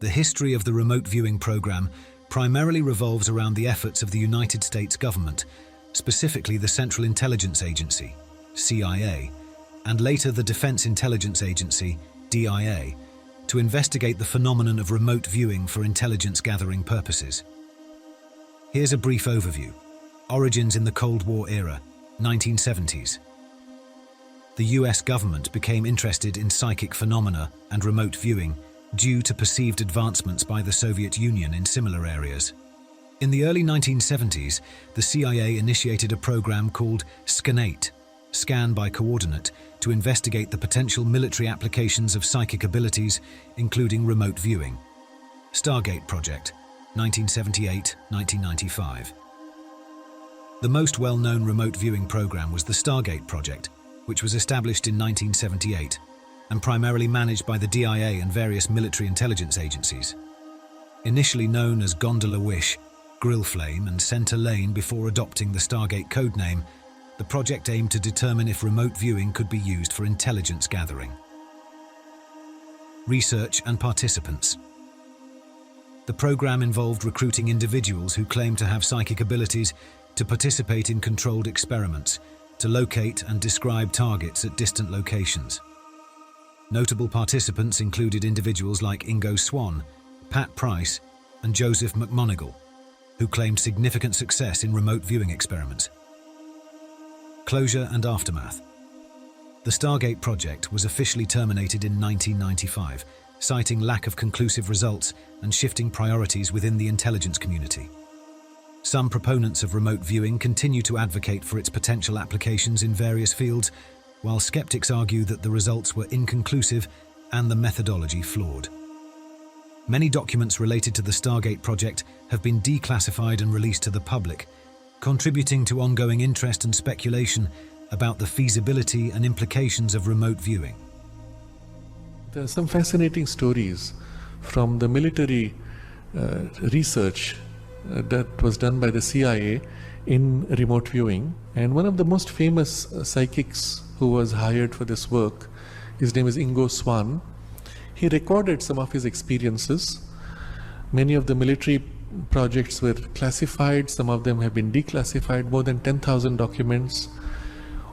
The history of the remote viewing program primarily revolves around the efforts of the United States government, specifically the Central Intelligence Agency, CIA, and later the Defense Intelligence Agency, DIA, to investigate the phenomenon of remote viewing for intelligence gathering purposes. Here's a brief overview. Origins in the Cold War era, 1970s. The US government became interested in psychic phenomena and remote viewing due to perceived advancements by the Soviet Union in similar areas. In the early 1970s, the CIA initiated a program called SCAN-8, Scan by Coordinate, to investigate the potential military applications of psychic abilities, including remote viewing. Stargate Project, 1978-1995. The most well-known remote viewing program was the Stargate Project, which was established in 1978 and primarily managed by the DIA and various military intelligence agencies. Initially known as Gondola Wish, Grill Flame and Center Lane before adopting the Stargate codename, the project aimed to determine if remote viewing could be used for intelligence gathering. Research and participants. The program involved recruiting individuals who claimed to have psychic abilities to participate in controlled experiments, to locate and describe targets at distant locations. Notable participants included individuals like Ingo Swann, Pat Price, and Joseph McMonigal, who claimed significant success in remote viewing experiments. Closure and aftermath. The Stargate project was officially terminated in 1995, citing lack of conclusive results and shifting priorities within the intelligence community. Some proponents of remote viewing continue to advocate for its potential applications in various fields, while skeptics argue that the results were inconclusive and the methodology flawed. Many documents related to the Stargate project have been declassified and released to the public, contributing to ongoing interest and speculation about the feasibility and implications of remote viewing. There are some fascinating stories from the military research that was done by the CIA in remote viewing. And one of the most famous psychics who was hired for this work, his name is Ingo Swann. He recorded some of his experiences. Many of the military projects were classified, some of them have been declassified, more than 10,000 documents.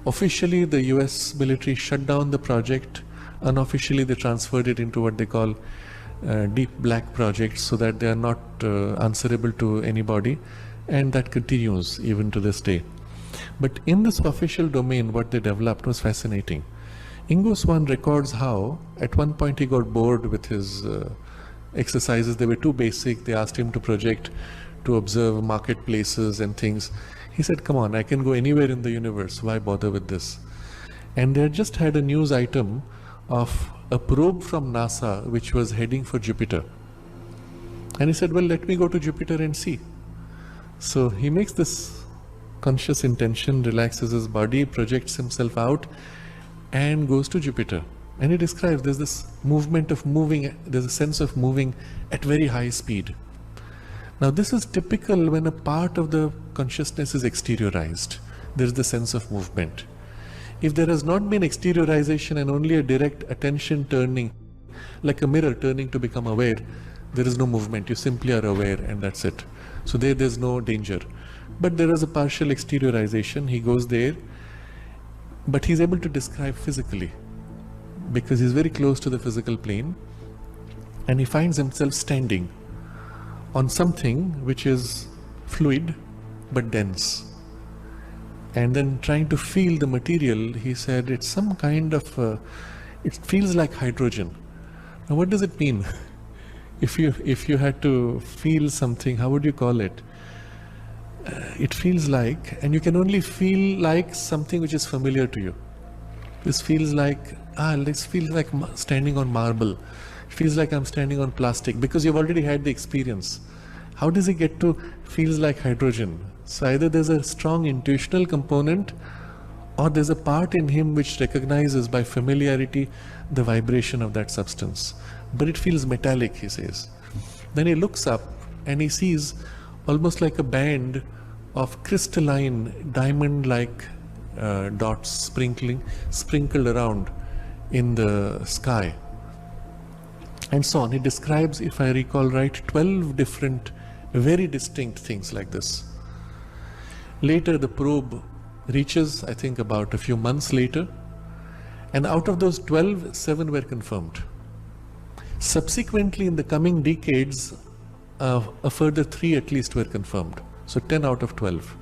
Officially, the US military shut down the project. Unofficially, they transferred it into what they call deep black projects, so that they are not answerable to anybody, and that continues even to this day. But in this official domain, what they developed was fascinating. Ingo Swann records how at one point he got bored with his exercises. They were too basic. They asked him to project to observe marketplaces and things. He said, come on, I can go anywhere in the universe, why bother with this? And they had just had a news item of a probe from NASA which was heading for Jupiter. And he said, well, let me go to Jupiter and see. So he makes this conscious intention, relaxes his body, projects himself out and goes to Jupiter. And he describes there's this movement of moving, there's a sense of moving at very high speed. Now this is typical when a part of the consciousness is exteriorized. There's the sense of movement. If there has not been exteriorization and only a direct attention turning, like a mirror turning to become aware, there is no movement. You simply are aware and that's it. So there's no danger. But there is a partial exteriorization. He goes there, but he's able to describe physically because he's very close to the physical plane, and he finds himself standing on something which is fluid but dense. And then trying to feel the material, he said it's some kind of, it feels like hydrogen. Now what does it mean? If you had to feel something, how would you call it? It feels like, and you can only feel like something which is familiar to you. This feels like, this feels like standing on marble. It feels like I'm standing on plastic because you've already had the experience. How does he get to feels like hydrogen? So either there's a strong intuitional component or there's a part in him which recognizes by familiarity the vibration of that substance. But it feels metallic, he says. Then he looks up and he sees almost like a band of crystalline diamond-like dots sprinkled around in the sky. and so on. He describes, if I recall right, 12 different, very distinct things like this. Later, the probe reaches, I think, about a few months later, and out of those 12, 7 were confirmed. Subsequently, in the coming decades, a further 3 at least were confirmed. So 10 out of 12.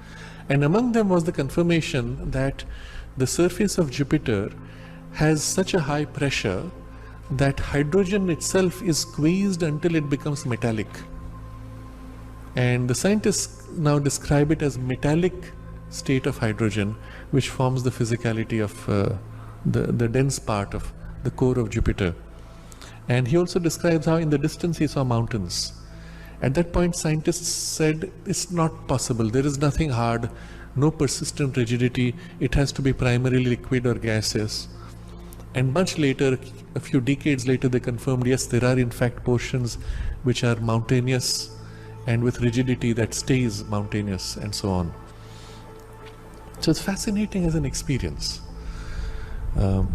And among them was the confirmation that the surface of Jupiter has such a high pressure that hydrogen itself is squeezed until it becomes metallic. And the scientists now describe it as metallic state of hydrogen, which forms the physicality of the dense part of the core of Jupiter. And he also describes how in the distance he saw mountains. At that point, scientists said, it's not possible. There is nothing hard, no persistent rigidity. It has to be primarily liquid or gaseous. And much later, a few decades later, they confirmed, yes, there are in fact portions which are mountainous and with rigidity that stays mountainous and so on. So it's fascinating as an experience. A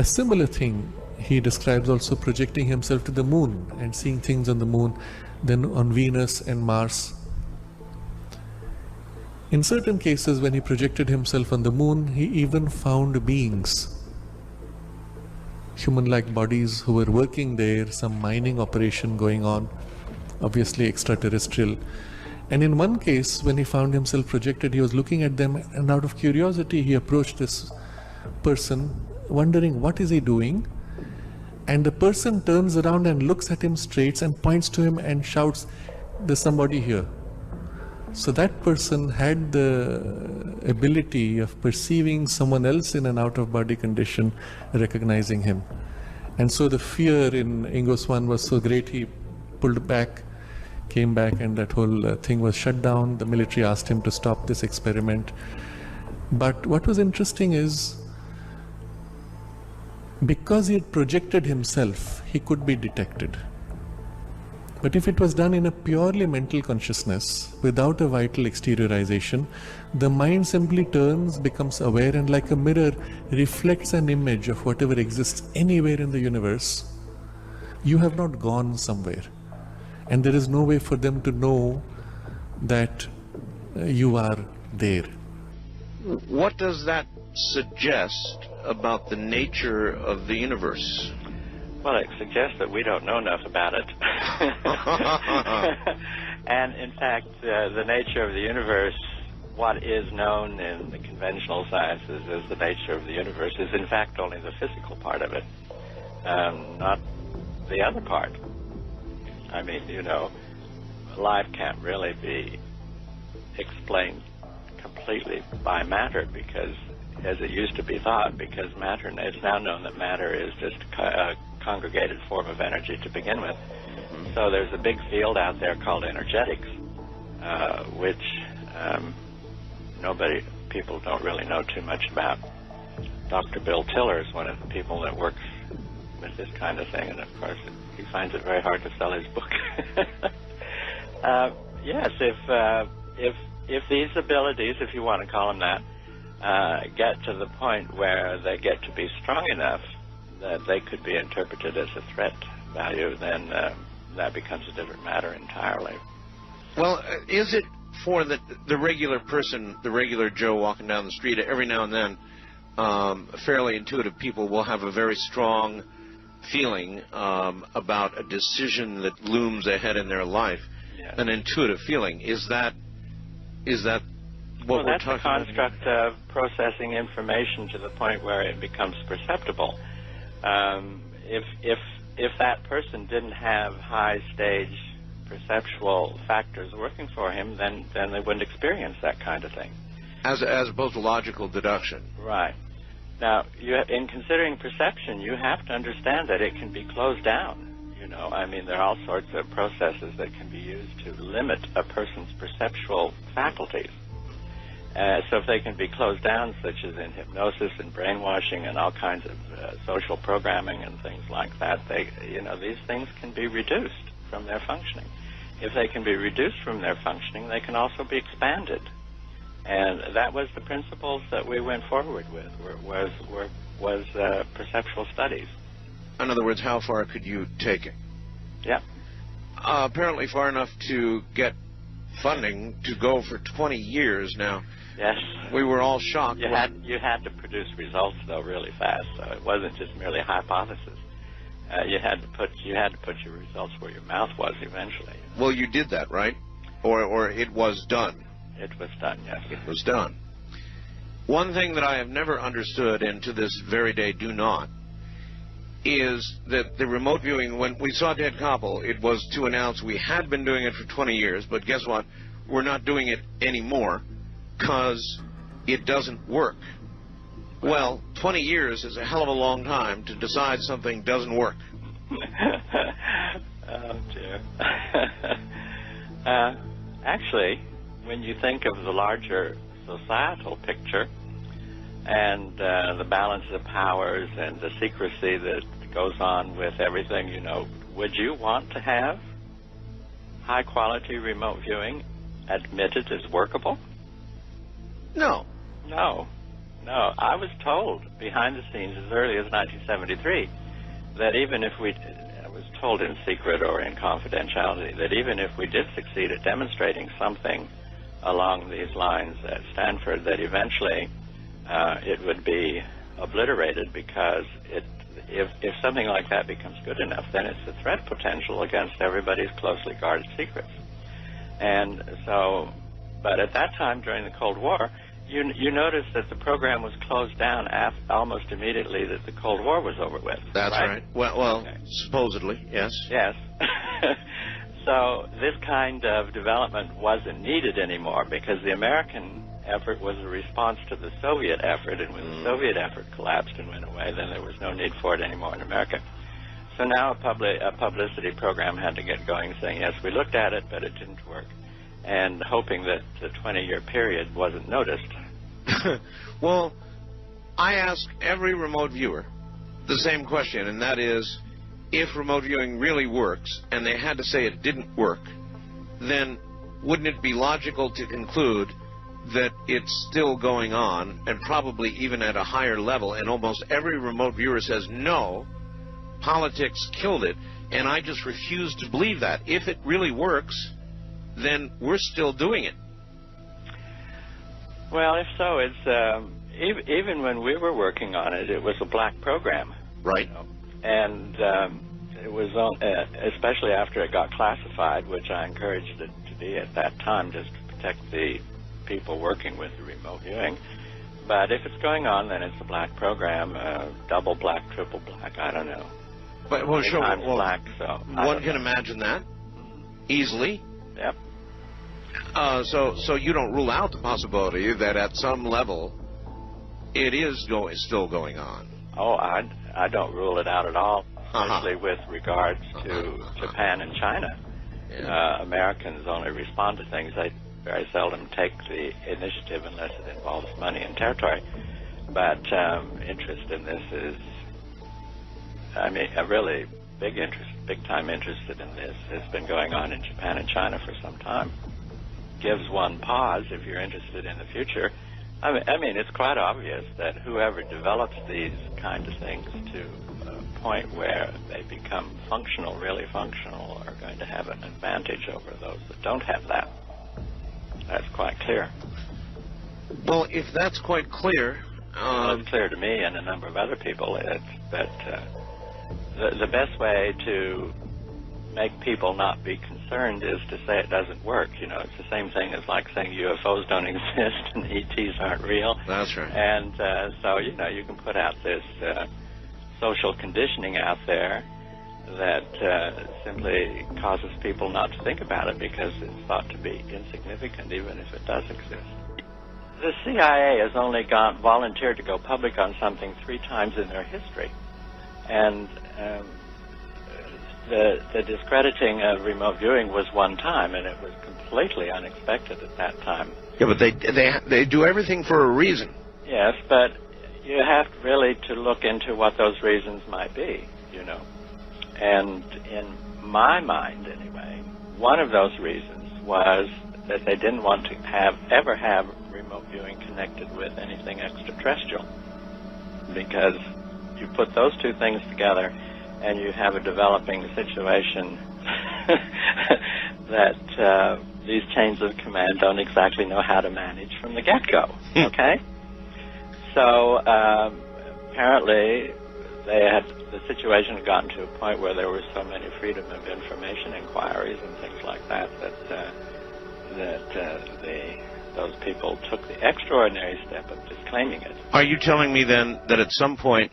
similar thing he describes also projecting himself to the moon and seeing things on the moon, then on Venus and Mars. In certain cases, when he projected himself on the moon, he even found beings, human-like bodies who were working there, some mining operation going on, obviously extraterrestrial. And in one case, when he found himself projected, he was looking at them, and out of curiosity, he approached this person, wondering what is he doing. And the person turns around and looks at him straight and points to him and shouts, "There's somebody here." So that person had the ability of perceiving someone else in an out-of-body condition, recognizing him. And so the fear in Ingo Swann was so great, he pulled back, came back, and that whole thing was shut down. The military asked him to stop this experiment. But what was interesting is, because he had projected himself, he could be detected. But if it was done in a purely mental consciousness, without a vital exteriorization, the mind simply turns, becomes aware, and like a mirror, reflects an image of whatever exists anywhere in the universe. You have not gone somewhere. And there is no way for them to know that you are there. What does that suggest about the nature of the universe? Well, it suggests that we don't know enough about it. And in fact, the nature of the universe, what is known in the conventional sciences as the nature of the universe, is in fact only the physical part of it, not the other part. I mean, you know, life can't really be explained completely by matter, because as it used to be thought, because matter, it's now known that matter is just a congregated form of energy to begin with. Mm-hmm. So there's a big field out there called energetics, which people don't really know too much about. Dr. Bill Tiller is one of the people that works with this kind of thing, and of course he finds it very hard to sell his book. Yes, if these abilities, if you want to call them that, get to the point where they get to be strong enough that they could be interpreted as a threat value, then that becomes a different matter entirely. Well, is it for the regular person, the regular Joe walking down the street, every now and then, fairly intuitive people will have a very strong feeling about a decision that looms ahead in their life? Yes. An intuitive feeling. Is that what we're talking about? Well, that's the construct of processing information to the point where it becomes perceptible. If that person didn't have high stage perceptual factors working for him, then they wouldn't experience that kind of thing. As opposed to logical deduction. Right. Now, in considering perception, you have to understand that it can be closed down. You know, I mean, there are all sorts of processes that can be used to limit a person's perceptual faculties. So if they can be closed down, such as in hypnosis and brainwashing and all kinds of social programming and things like that, these things can be reduced from their functioning. If they can be reduced from their functioning, they can also be expanded. And that was the principles that we went forward with, was perceptual studies. In other words, how far could you take it? Yeah. Apparently far enough to get funding to go for 20 years now. Yes. We were all shocked. You had to produce results though really fast, so it wasn't just merely hypothesis. You had to put your results where your mouth was eventually. Well, you did that, right? Or it was done. It was done, yes. It was done. One thing that I have never understood, and to this very day do not, is that the remote viewing, when we saw Ted Koppel, it was to announce we had been doing it for 20 years, but guess what? We're not doing it anymore because it doesn't work. Well, 20 years is a hell of a long time to decide something doesn't work. Oh, dear. Actually, when you think of the larger societal picture and the balance of powers and the secrecy that goes on with everything, you know, would you want to have high-quality remote viewing admitted as workable? No. No. No. I was told behind the scenes as early as 1973 that even if I was told in secret or in confidentiality, that even if we did succeed at demonstrating something along these lines at Stanford, that eventually it would be obliterated because if something like that becomes good enough, then it's a threat potential against everybody's closely guarded secrets. And so, but at that time during the Cold War, you noticed that the program was closed down almost immediately that the Cold War was over with. That's right. Well, okay. Supposedly, yes. Yes. So this kind of development wasn't needed anymore because the American effort was a response to the Soviet effort, and when the Soviet effort collapsed and went away, then there was no need for it anymore in America. So now a publicity program had to get going saying, yes, we looked at it, but it didn't work, and hoping that the 20-year period wasn't noticed. Well, I ask every remote viewer the same question, and that is, if remote viewing really works, and they had to say it didn't work, then wouldn't it be logical to conclude that it's still going on, and probably even at a higher level, and almost every remote viewer says, no, politics killed it, and I just refuse to believe that. If it really works, then we're still doing it. Well, if so, it's even when we were working on it, it was a black program. Right. You know? And it was especially after it got classified, which I encouraged it to be at that time, just to protect the people working with the remote viewing. But if it's going on, then it's a black program, double black, triple black, I don't know. But well, sure, black, so one can imagine that easily. Yep. So you don't rule out the possibility that at some level it is still going on. Oh, I don't rule it out at all, especially with regards to Japan and China. Yeah. Americans only respond to things. They very seldom take the initiative unless it involves money and territory. But interest in this is, I mean, a really big time interested in this has been going on in Japan and China for some time. Gives one pause if you're interested in the future. I mean, it's quite obvious that whoever develops these kind of things to a point where they become functional, really functional, are going to have an advantage over those that don't have that. That's quite clear. Well, if that's quite clear... well, it's clear to me and a number of other people that the best way to make people not be concerned is to say it doesn't work. You know, it's the same thing as like saying UFOs don't exist and ETs aren't real. That's right. And so, you know, you can put out this social conditioning out there that simply causes people not to think about it because it's thought to be insignificant even if it does exist. The CIA has only volunteered to go public on something 3 times in their history. And the discrediting of remote viewing was one time, and it was completely unexpected at that time. Yeah, but they do everything for a reason. Yes, but you have really to look into what those reasons might be, you know. And in my mind, anyway, one of those reasons was that they didn't want to ever have remote viewing connected with anything extraterrestrial. Because you put those two things together, and you have a developing situation that these chains of command don't exactly know how to manage from the get-go, okay? So apparently the situation had gotten to a point where there were so many freedom of information inquiries and things like that those people took the extraordinary step of disclaiming it. Are you telling me then that at some point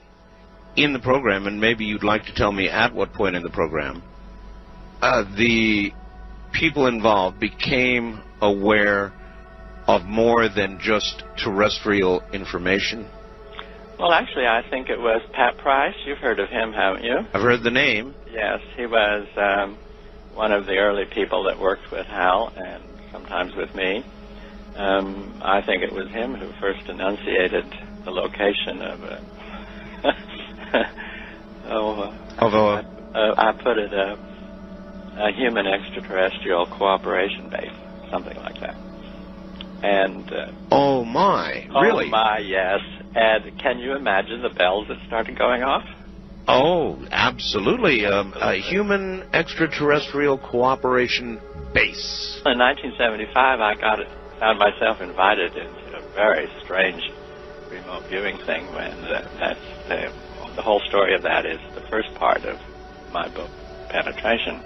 in the program, and maybe you'd like to tell me at what point in the program, the people involved became aware of more than just terrestrial information? Well, actually, I think it was Pat Price. You've heard of him, haven't you? I've heard the name. Yes, he was one of the early people that worked with Hal and sometimes with me. I think it was him who first enunciated the location of I put it a human extraterrestrial cooperation base, something like that. And oh my, really? Oh my, yes. And can you imagine the bells that started going off? Oh, absolutely. A human extraterrestrial cooperation base. In 1975, I found myself invited into a very strange remote viewing thing. When the whole story of that is the first part of my book, Penetration.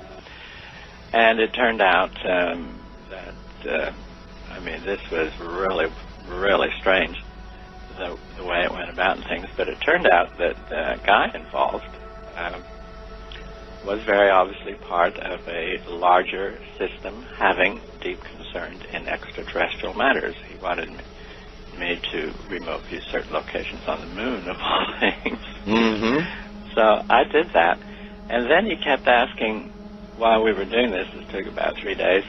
And it turned out that this was really, really strange, the way it went about and things. But it turned out that the guy involved was very obviously part of a larger system having deep concern in extraterrestrial matters. He wanted me to remote view certain locations on the moon, of all things. Mm-hmm. So I did that. And then he kept asking, while we were doing this, it took about 3 days,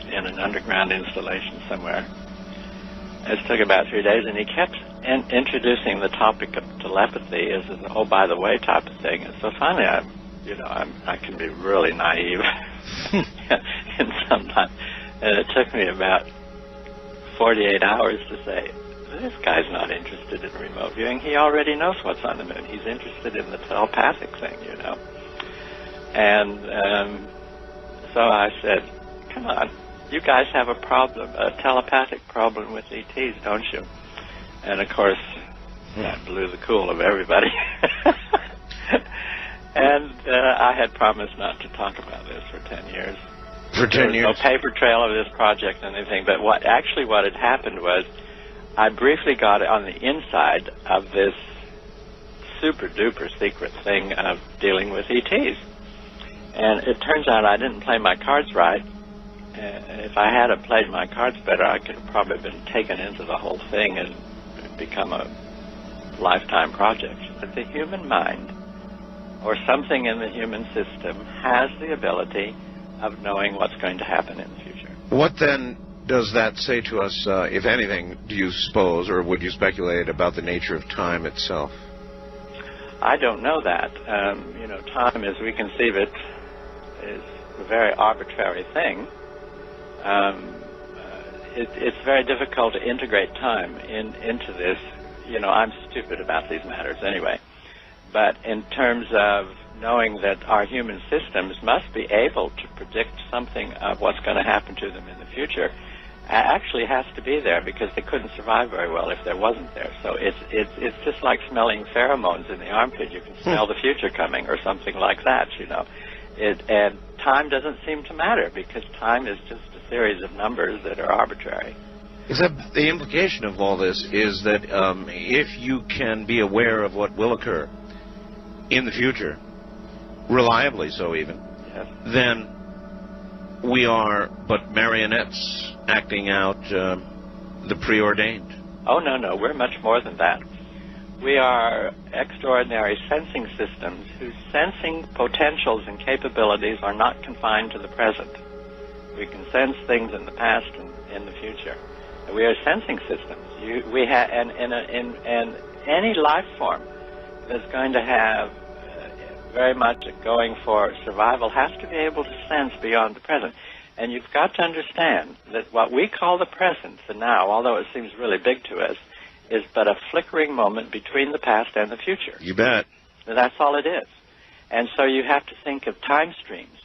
in an underground installation somewhere. It took about 3 days, and he kept introducing the topic of telepathy as an "oh, by the way" type of thing. And so finally, I can be really naive, and sometimes, and it took me about 48 hours to say, this guy's not interested in remote viewing. He already knows what's on the moon. He's interested in the telepathic thing, And so I said, come on. You guys have a problem, a telepathic problem with ETs, don't you? And, of course, that blew the cool of everybody. And I had promised not to talk about this for 10 years. For 10 years? There was no paper trail of this project and anything. But what had happened was I briefly got on the inside of this super-duper secret thing of dealing with ETs. And it turns out I didn't play my cards right. If I had played my cards better, I could have probably been taken into the whole thing and become a lifetime project. But the human mind, or something in the human system, has the ability of knowing what's going to happen in the future. What then does that say to us, if anything, do you suppose, or would you speculate about the nature of time itself? I don't know that. Time as we conceive it is a very arbitrary thing. It's very difficult to integrate time into this. I'm stupid about these matters anyway. But in terms of knowing that our human systems must be able to predict something of what's going to happen to them in the future, actually has to be there, because they couldn't survive very well if there wasn't there. So it's just like smelling pheromones in the armpit. You can smell the future coming, or something like that. And time doesn't seem to matter, because time is just a series of numbers that are arbitrary. Except the implication of all this is that if you can be aware of what will occur in the future, reliably so even, yes, then we are but marionettes acting out the preordained. Oh, no, we're much more than that. We are extraordinary sensing systems whose sensing potentials and capabilities are not confined to the present. We can sense things in the past and in the future. We are sensing systems. And any life form that's going to have very much going for survival has to be able to sense beyond the present. And you've got to understand that what we call the present, the now, although it seems really big to us, is but a flickering moment between the past and the future. You bet. That's all it is. And so you have to think of time streams.